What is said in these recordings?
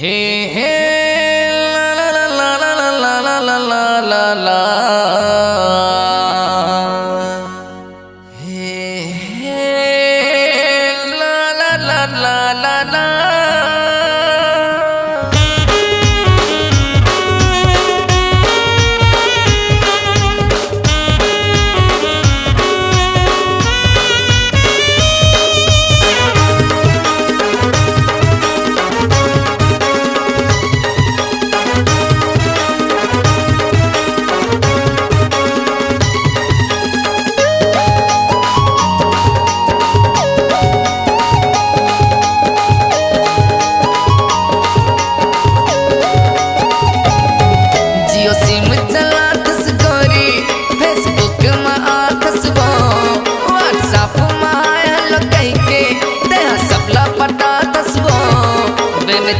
हे हे ला ला ला ला ला ला ला ला ला ला हे हे ला ला ला ला ला ला।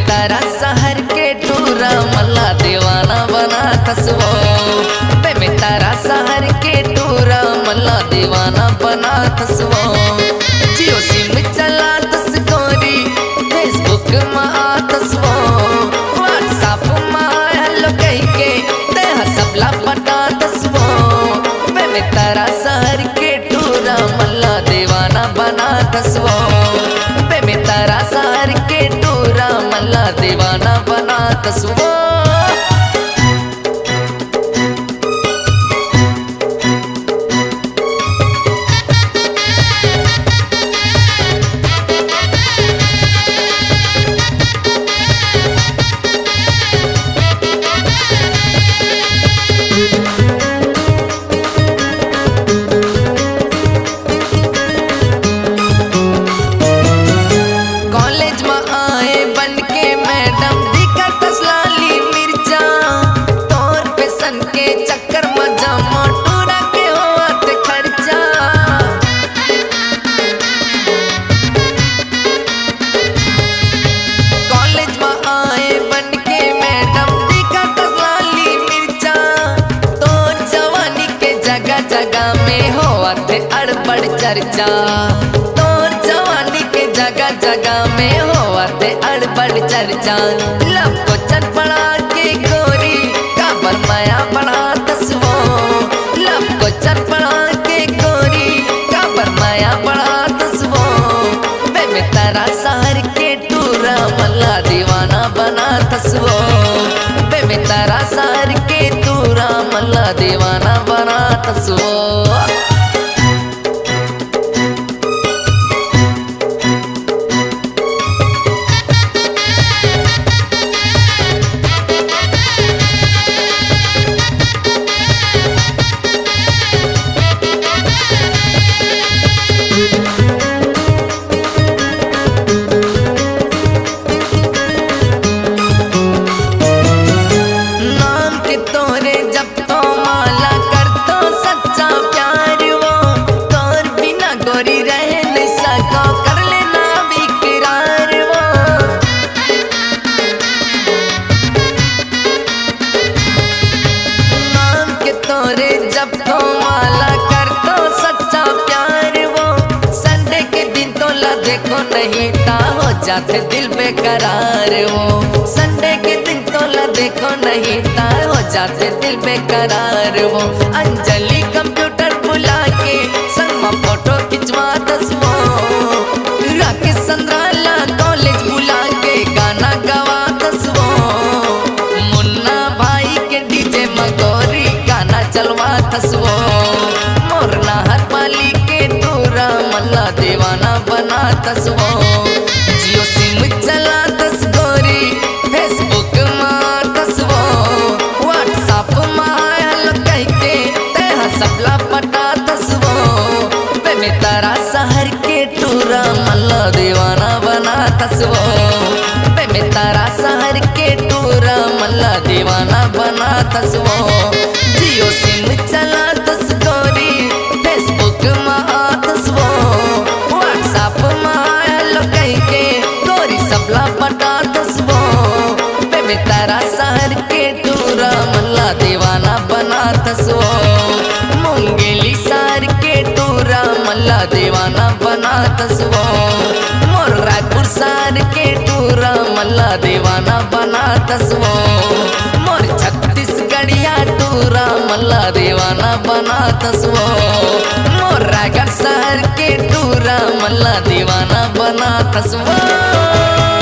तारा शहर के टूरा मल्ला दीवाना बना तसवो बे तारा शहर के टूरा मल्ला दीवाना बना तसवो। जियो सिम चला तस्कोरी फेसबुक में आ तसवो व्हाट्सएप में हेलो कह के देह सबला पटा तसवो बे तारा शहर के टूरा मल्ला दीवाना बना तसवो बे तारा शहर के टूरा मल्ला दीवाना बना तसवो। जगह में होवत अड़बड़ चर्चा तोर जवानी के जगह जगह में होवत अड़बड़ चर्चा। लब को चल पड़ा के गोरी काबर माया बड़ा तसवो लब को चल पड़ा के गोरी काबर माया बड़ा तसवो बे तारा शहर के टूरा मल्ला दीवाना बना तसवो बे तारा शहर के टूरा मल्ला दीवाना बना तसवो। जब तो माला कर तो सच्चा प्यार वो संडे के दिन तो ला देखो नहीं ता हो जाते दिल बेकरार वो संडे के दिन तो ला देखो नहीं ता हो जाते दिल बेकरार वो। अंजलि कंप्यूटर बुला के संग में फोटो खिंचवा तसवो राकेश संद्राला कॉलेज बुला के गाना गवा तसवो मुन्ना भाई के डीजे मगोरी गाना चलवा तसवो मोरना हर पाली के टूरा मल्ला दीवाना बना तसवो। जियो सिम चला तस्कोरी फेसबुक में तसवो व्हाट्सएप में हेलो कह के तेहा सबला पटा तसवो बे तारा शहर के टूरा मल्ला दीवाना बना तसवो बे तारा शहर के टूरा मल्ला दीवाना बना तसवो। जियो सिम चला तस्कोरी फेसबुक में आ तसवो व्हाट्सएप में हेलो कह के गोरी सबला पटा तसवो बे तारा शहर के टूरा मल्ला दीवाना बना तसवो मुंगेली शहर के टूरा मल्ला दीवाना बना तसवो मोर रायपुर शहर के टूरा मल्ला दीवाना बना तस्वो मोर छत्तीसगढ़िया टूरा मल्ला दीवाना बना तस्वो मोर रायगढ़ शहर के टूरा मल्ला दीवाना बना तस्वो।